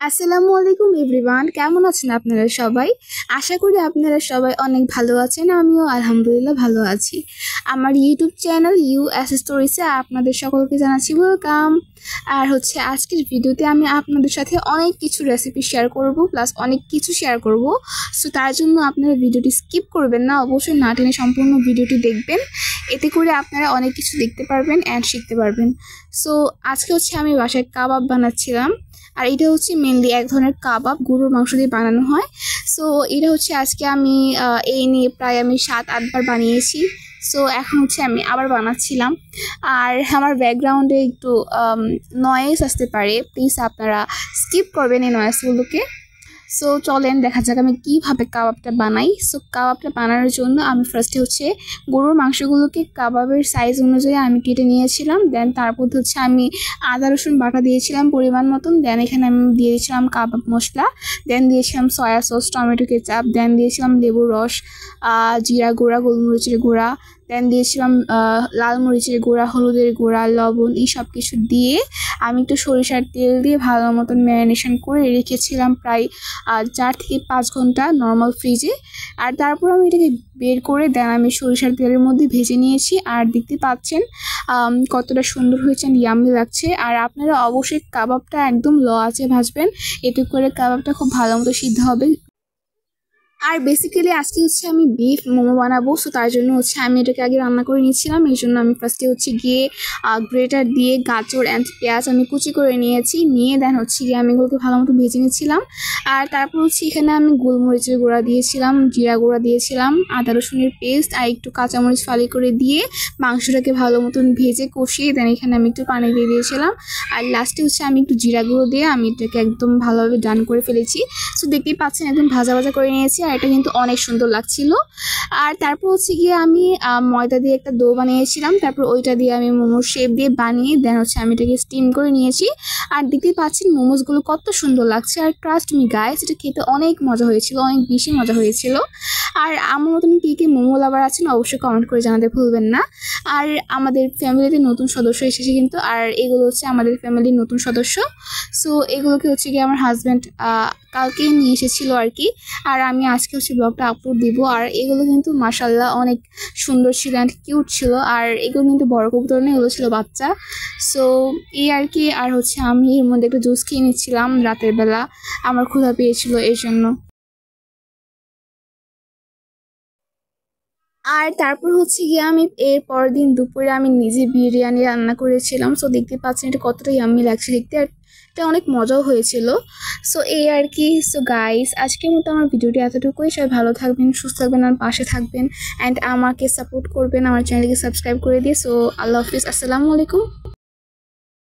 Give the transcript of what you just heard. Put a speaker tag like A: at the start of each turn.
A: আসসালামু আলাইকুম এভরিওয়ান, কেমন আছেন আপনারা সবাই? আশা করি আপনারা সবাই অনেক ভালো আছেন। আমিও আলহামদুলিল্লাহ ভালো আছি। আমার ইউটিউব চ্যানেল ইউএস স্টোরিসে আপনাদের সকলকে জানাচ্ছি ওয়েলকাম। আর আজকের ভিডিওতে আমি আপনাদের সাথে অনেক কিছু রেসিপি শেয়ার করব, প্লাস অনেক কিছু শেয়ার করব। সো তার জন্য আপনারা ভিডিওটি স্কিপ করবেন না, অবশ্যই না টেনে সম্পূর্ণ ভিডিওটি দেখবেন। এতে করে আপনারা অনেক কিছু দেখতে পারবেন অ্যান্ড শিখতে পারবেন। সো আজকে আমি বাসায় কাবাব বানাচ্ছিলাম। আর এটা মেনলি এক ধরনের কাবাব, গরুর মাংস দিয়ে বানানো হয়। সো এটা আজকে আমি এই নিয়ে প্রায় আমি 7-8 বার বানিয়েছি। সো এখন আমি আবার বানাচ্ছিলাম। আর আমার ব্যাকগ্রাউন্ডে একটু নয়েজ আসতে পারে, প্লিজ আপনারা স্কিপ করবেন এই নয়েজগুলোকে। সো চলেন দেখা যাক আমি কীভাবে কাবাবটা বানাই। সো কাবাবটা বানানোর জন্য আমি ফার্স্টে গরুর মাংসগুলোকে কাবাবের সাইজ অনুযায়ী আমি কেটে নিয়েছিলাম। দেন তারপর আমি আদা রসুন বাটা দিয়েছিলাম পরিমাণ মতন। দেন এখানে আমি দিয়ে দিয়েছিলাম কাবাব মশলা, দেন দিয়েছিলাম সয়া সস, টমেটো কেচাপ, দেন দিয়েছিলাম লেবুর রস, জিরা গুঁড়া, গোলমরিচের গুঁড়া, দেন দিয়েছিলাম লাল মরিচের গুঁড়া, হলুদের গুঁড়া, লবণ, এই সব কিছু দিয়ে আমি একটু সরিষার তেল দিয়ে ভালো মতন ম্যারিনেশন করে রেখেছিলাম প্রায় 4 থেকে 5 ঘন্টা নর্মাল ফ্রিজে। আর তারপর আমি এটাকে বের করে দেন আমি সরিষার তেলের মধ্যে ভেজে নিয়েছি। আর দেখতে পাচ্ছেন কতটা সুন্দর হয়েছে, ইয়াম্মি লাগছে। আর আপনারা অবশ্যই কাবাবটা একদম লো আঁচে ভাজবেন, এতে করে কাবাবটা খুব ভালো মতো সিদ্ধ হবে। আর বেসিক্যালি আজকে আমি বিফ মোমো বানাবো। সো তার জন্য আমি এটাকে আগে রান্না করে নিয়েছিলাম। এই জন্য আমি ফার্স্টে গিয়ে গ্রেটার দিয়ে গাজর অ্যান্ড পেঁয়াজ আমি কুচি করে নিয়েছি। নিয়ে দেন গিয়ে আমি এগুলোকে ভালো মতো ভেজে নিয়েছিলাম। আর তারপর এখানে আমি গোলমরিচের গুঁড়া দিয়েছিলাম, জিরা গুঁড়া দিয়েছিলাম, আদা রসুনের পেস্ট আর একটু কাঁচামরিচ ফালি করে দিয়ে মাংসটাকে ভালো মতন ভেজে কষিয়ে দেন এখানে আমি একটু পানি দিয়ে দিয়েছিলাম। আর লাস্টে আমি একটু জিরা গুঁড়ো দিয়ে আমি এটাকে একদম ভালোভাবে ডান করে ফেলেছি। সো দেখতেই পাচ্ছেন একদম ভাজা ভাজা করে নিয়েছি। আর এটা কিন্তু অনেক সুন্দর লাগছিল। আর তারপর গিয়ে আমি ময়দা দিয়ে একটা ডো বানিয়েছিলাম। তারপর ওইটা দিয়ে আমি মোমোর শেপ দিয়ে বানিয়ে দেন আমি এটাকে স্টিম করে নিয়েছি। আর দেখতেই পাচ্ছেন মোমোসগুলো কত সুন্দর লাগছে। আর ট্রাস্ট মি গাইস, এটা খেতে অনেক মজা হয়েছিল, অনেক বেশি মজা হয়েছিল। আর আমার মতন কে মোমো লাভার আছেন অবশ্যই কমেন্ট করে জানাতে ভুলবেন না। আর আমাদের ফ্যামিলিতে নতুন সদস্য এসেছে কিন্তু, আর এগুলো আমাদের ফ্যামিলির নতুন সদস্য। সো এগুলোকে গিয়ে আমার হাজব্যান্ড কালকেই নিয়ে এসেছিল আর কি। আর আমি আজকে ব্লগটা আপলোড দিব। আর এগুলো কিন্তু মাশাআল্লাহ অনেক সুন্দর ছিল অ্যান্ড কিউট ছিল। আর এগুলো কিন্তু বড় কবুতর না, এগুলো ছিল বাচ্চা। সো এই আর কি। আর আমি এর মধ্যে একটা জুস খেয়ে নিচ্ছিলাম রাতের বেলা, আমার ক্ষুধা পেয়েছিল এই জন্য। আর তারপর গিয়ে আমি এর পরের দিন দুপুরে আমি নিজে বিরিয়ানি রান্না করেছিলাম। সো দেখতে পাচ্ছেন এটা কতটা ইয়াম্মি লাগছে দেখতে, আর এটা অনেক মজাও হয়েছিল। সো এই আর কি। সো গাইস, আজকের মতো আমার ভিডিওটি এতটুকুই। সবাই ভালো থাকবেন, সুস্থ থাকবেন, আর পাশে থাকবেন অ্যান্ড আমাকে সাপোর্ট করবেন, আমার চ্যানেলকে সাবস্ক্রাইব করে দিয়ে। সো আল্লাহ হাফিজ, আসসালামু আলাইকুম।